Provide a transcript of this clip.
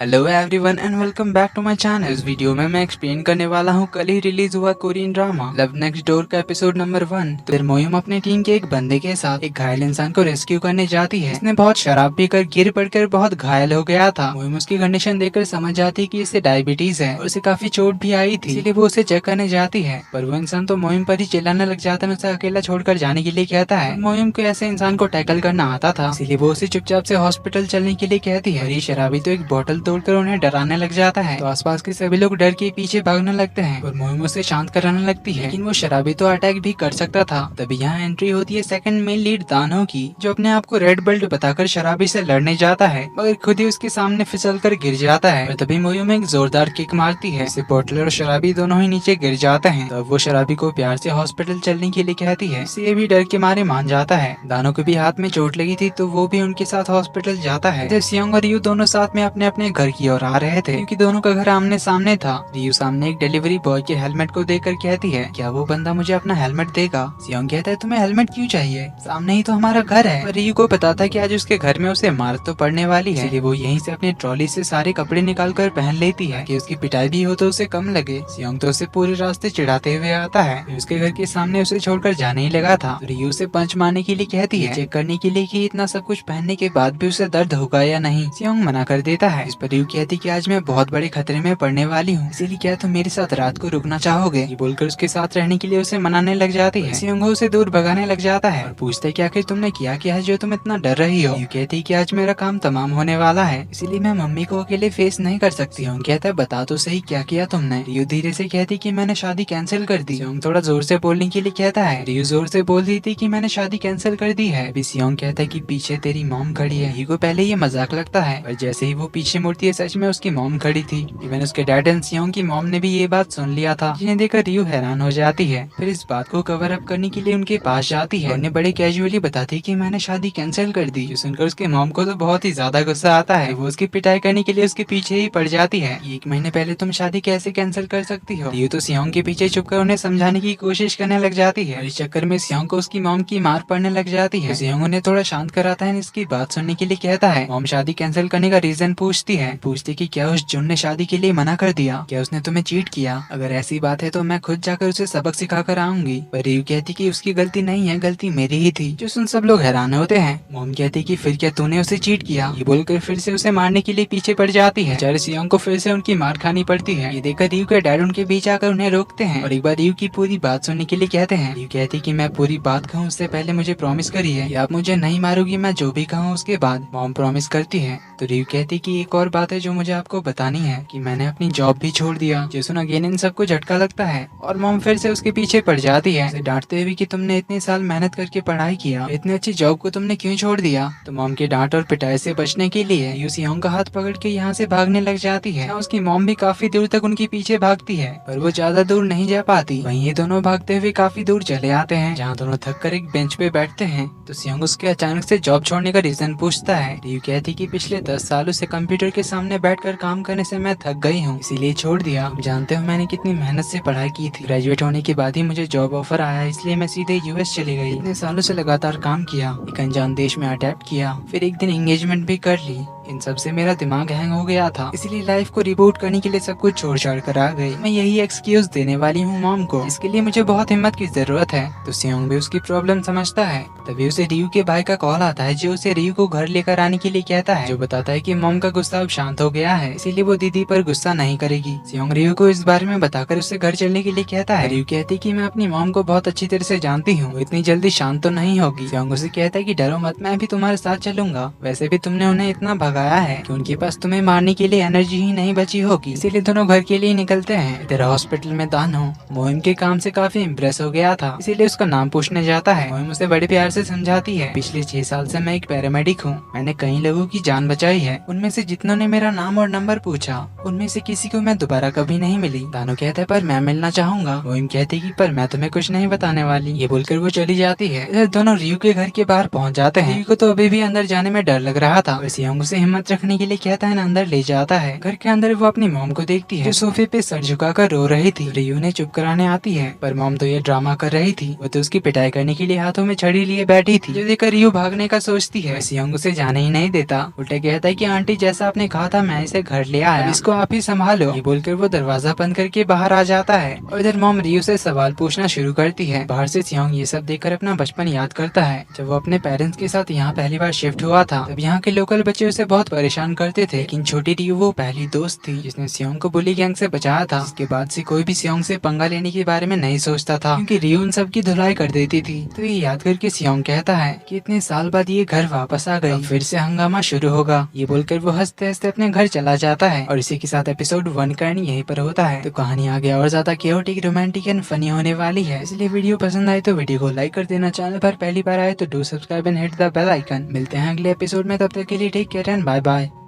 Hello everyone and welcome back to my channel. इस video में मैं एक्सप्लेन करने वाला हूँ कल ही रिलीज हुआ Korean drama love next door का एपिसोड नंबर 1। फिर मोयुम अपने टीम के एक बंदे के साथ एक घायल इंसान को रेस्क्यू करने जाती है। इसने बहुत शराब पीकर गिर पड़कर बहुत घायल हो गया था। मोयुम उसकी कंडीशन देखकर समझ जाती है कि इसे डायबिटीज है और उसे काफी चोट भी आई थी, इसलिए वो उसे चेक करने जाती है। पर वो इंसान तो मोयुम पर ही चिल्लाने लग जाता है, उसे अकेला छोड़कर जाने के लिए कहता है। मोयुम को ऐसे इंसान को टैकल करना आता था, इसीलिए वो उसे चुपचाप से हॉस्पिटल चलने के लिए कहती है। ये शराबी तो एक बोतल तोड़कर उन्हें डराने लग जाता है, तो आसपास के सभी लोग डर के पीछे भागने लगते हैं और मोयुम उसे शांत कराने लगती है। लेकिन वो शराबी तो अटैक भी कर सकता था। तभी यहाँ एंट्री होती है सेकंड मेन लीड दानो की, जो अपने आप को रेड बेल्ट बताकर शराबी से लड़ने जाता है, मगर खुद ही उसके सामने फिसल कर गिर जाता है। और तभी मोयुम एक जोरदार किक मारती है, इससे बोटलर और शराबी दोनों ही नीचे गिर जाते हैं। तब वो शराबी को प्यार से हॉस्पिटल चलने के लिए कहती है, इसे भी डर के मारे मान जाता है। दानो को भी हाथ में चोट लगी थी, तो वो भी उनके साथ हॉस्पिटल जाता है। जब सियोंग और रियू दोनों साथ में अपने अपने घर की ओर आ रहे थे, क्योंकि दोनों का घर आमने सामने था। रियू सामने एक डिलीवरी बॉय के हेलमेट को देखकर कहती है, क्या वो बंदा मुझे अपना हेलमेट देगा? सियोंग कहता है, तुम्हें हेलमेट क्यों चाहिए? सामने ही तो हमारा घर है। पर रियू को पता था कि आज उसके घर में उसे मार तो पड़ने वाली है, इसलिए वो यहीं से अपनी ट्रॉली से सारे कपड़े निकाल कर पहन लेती है कि उसकी पिटाई भी हो तो उसे कम लगे। सियोंग तो उसे पूरे रास्ते चिढ़ाते हुए आता है। उसके घर के सामने उसे छोड़कर जाने ही लगा था। रियू उसे पंच मारने के लिए कहती है, चेक करने के लिए कि इतना सब कुछ पहनने के बाद भी उसे दर्द होगा या नहीं। सियोंग मना कर देता है। इस पर रियू कहती कि आज मैं बहुत बड़े खतरे में पड़ने वाली हूँ, इसीलिए क्या तुम मेरे साथ रात को रुकना चाहोगे? ये बोलकर उसके साथ रहने के लिए उसे मनाने लग जाती है। सियोंग उसे दूर भगाने लग जाता है और पूछते कि आखिर तुमने किया क्या है जो तुम इतना डर रही हो? ये कहती कि आज मेरा काम तमाम होने वाला है, इसीलिए मैं मम्मी को अकेले फेस नहीं कर सकती हूँ। कहता है, बता तो सही क्या किया तुमने? रियू धीरे से कहती कि मैंने शादी कैंसिल कर दी। सियोंग थोड़ा जोर से बोलने के लिए कहता है। रियू जोर से बोल रही थी कि मैंने शादी कैंसिल कर दी है। अभी सियोंग कहता है कि पीछे तेरी मॉम खड़ी है। रियू को पहले ये मजाक लगता है, पर जैसे ही वो पीछे मुड़ती है, सच में उसकी मॉम खड़ी थी। इवन उसके डैड एंड सियोंग की मॉम ने भी ये बात सुन लिया था, जिन्हें देखकर रियू हैरान हो जाती है। फिर इस बात को कवर अप करने के लिए उनके पास जाती है। उन्हें बड़े कैजुअली बताती कि मैंने शादी कैंसिल कर दी। ये सुनकर उसके मॉम को तो बहुत ही ज्यादा गुस्सा आता है। वो उसकी पिटाई करने के लिए उसके पीछे ही पड़ जाती है। 1 महीने पहले तुम शादी कैसे कैंसिल कर सकती हो? रियू तो सियोंग के पीछे छुपकर उन्हें समझाने की कोशिश करने लग जाती है। इस चक्कर में सियोंग को उसकी मॉम की मार पड़ने लग जाती है। सियोंग उन्हें थोड़ा शांत कराता है, इसकी बात सुनने के लिए कहता है। मॉम शादी कैंसिल करने का रीजन पूछती कि क्या उस जुन ने शादी के लिए मना कर दिया? क्या उसने तुम्हें चीट किया? अगर ऐसी बात है तो मैं खुद जाकर उसे सबक सिखा कर आऊंगी। पर रियू कहती कि उसकी गलती नहीं है, गलती मेरी ही थी। जो सुन सब लोग हैरान होते हैं। मॉम कहती कि फिर क्या तूने उसे चीट किया? ये बोलकर फिर से उसे मारने के लिए पीछे पड़ जाती है। बेचारे सियोंग को फिर से उनकी मार खानी पड़ती है। ये देखकर रियू के डैड उनके बीच आकर उन्हें रोकते हैं और एक बार रियू की पूरी बात सुनने के लिए कहते हैं। रियू कहती कि मैं पूरी बात कहूँ उससे पहले मुझे प्रॉमिस करिए, आप मुझे नहीं मारोगी, मैं जो भी कहूँ उसके बाद। मॉम प्रॉमिस करती है। तो रियू कहती कि एक और बात है जो मुझे आपको बतानी है, कि मैंने अपनी जॉब भी छोड़ दिया। जेसन अगेन इन सबको झटका लगता है और मॉम फिर से उसके पीछे पड़ जाती है, उसे डांटते हुए कि तुमने इतने साल मेहनत करके पढ़ाई किया, इतनी अच्छी जॉब को तुमने क्यों छोड़ दिया? तो मॉम के डांट और पिटाई से बचने के लिए रियू सियोंग का हाथ पकड़ के यहाँ से भागने लग जाती है। उसकी मॉम भी काफी दूर तक उनके पीछे भागती है, पर वो ज्यादा दूर नहीं जा पाती। वहीं ये दोनों भागते हुए काफी दूर चले आते हैं, जहाँ दोनों थक कर एक बेंच पे बैठते हैं। तो सियोंग उसके अचानक से जॉब छोड़ने का रीजन पूछता है। रियू कहती कि पिछले 10 सालों से कंप्यूटर के सामने बैठकर काम करने से मैं थक गई हूँ, इसीलिए छोड़ दिया। जानते हो मैंने कितनी मेहनत से पढ़ाई की थी, ग्रेजुएट होने के बाद ही मुझे जॉब ऑफर आया, इसलिए मैं सीधे यूएस चली गई। इतने सालों से लगातार काम किया, एक अनजान देश में अडेप्ट किया, फिर एक दिन एंगेजमेंट भी कर ली। इन सब से मेरा दिमाग हैंग हो गया था, इसीलिए लाइफ को रिबूट करने के लिए सब कुछ छोड़ छाड़ कर आ गई। मैं यही एक्सक्यूज देने वाली हूँ मॉम को, इसके लिए मुझे बहुत हिम्मत की जरूरत है। तो सियोंग भी उसकी प्रॉब्लम समझता है। तभी उसे रियू के भाई का कॉल आता है, जो उसे रियू को घर लेकर आने के लिए कहता है, जो बताता है कि मॉम का गुस्सा अब शांत हो गया है, इसीलिए वो दीदी पर गुस्सा नहीं करेगी। सियोंग रियू को इस बारे में बताकर उससे घर चलने के लिए कहता है। रियू कहती कि मैं अपनी मॉम को बहुत अच्छी तरह से जानती हूँ, इतनी जल्दी शांत तो नहीं होगी। सियोंग उसे कहता है कि डरो मत, मैं भी तुम्हारे साथ चलूंगा। वैसे भी तुमने उन्हें इतना भगाया है कि उनके पास तुम्हें मारने के लिए एनर्जी ही नहीं बची होगी, इसीलिए दोनों घर के लिए निकलते हैं। इधर हॉस्पिटल में दानो मोहिम के काम से काफी इम्प्रेस हो गया था, इसीलिए उसका नाम पूछने जाता है। मोहिम उसे बड़े प्यार से समझाती है, पिछले 6 साल से मैं एक पैरामेडिक हूँ, मैंने कई लोगों की जान बचाई है। उनमें से जितनों ने मेरा नाम और नंबर पूछा, उनमें से किसी को मैं दोबारा कभी नहीं मिली। दानो कहता है, पर मैं मिलना चाहूंगा। मोहिम कहती कि पर मैं तुम्हें कुछ नहीं बताने वाली। ये बोलकर वो चली जाती है। इधर दोनों रियू के घर के बाहर पहुंच जाते हैं। रियू को तो अभी भी अंदर जाने में डर लग रहा था, सियोंग उसे हिम्मत रखने के लिए कहता है ना अंदर ले जाता है। घर के अंदर वो अपनी मॉम को देखती है जो सोफे पे सर झुकाकर रो रही थी। रियो ने चुप कराने आती है पर मॉम तो ये ड्रामा कर रही थी। वो तो उसकी पिटाई करने के लिए हाथों में छड़ी लिए बैठी थी। जो देखकर रियो भागने का सोचती है, सियोंग उसे जाने ही नहीं देता। उल्टे कहता है कि आंटी जैसा आपने कहा था मैं इसे घर ले आया, इसको आप ही संभालो। ये बोलकर वो दरवाजा बंद करके बाहर आ जाता है और इधर मॉम रियो से सवाल पूछना शुरू करती है। बाहर से सियोंग ये सब देखकर अपना बचपन याद करता है। जब वो अपने पेरेंट्स के साथ यहाँ पहली बार शिफ्ट हुआ था तब यहाँ के लोकल बच्चे उसे बहुत परेशान करते थे, लेकिन छोटी रियो वो पहली दोस्त थी जिसने सियोंग को बुली गैंग से बचाया था। इसके बाद से कोई भी सियोंग से पंगा लेने के बारे में नहीं सोचता था क्योंकि रियो उन सब की धुलाई कर देती थी। तो ये याद करके सियोंग कहता है कि इतने साल बाद ये घर वापस आ गई, फिर से हंगामा शुरू होगा। ये बोलकर वो हंसते हंसते अपने घर चला जाता है और इसी के साथ एपिसोड 1 का एंड यहीं पर होता है। तो कहानी आगे और ज्यादा क्योटिक, रोमांटिक एंड फनी होने वाली है, इसलिए वीडियो पसंद आए तो वीडियो को लाइक कर देना। चैनल पर पहली बार आए तो do subscribe and hit the bell icon. मिलते हैं अगले एपिसोड में, तब तक के लिए take care and bye bye.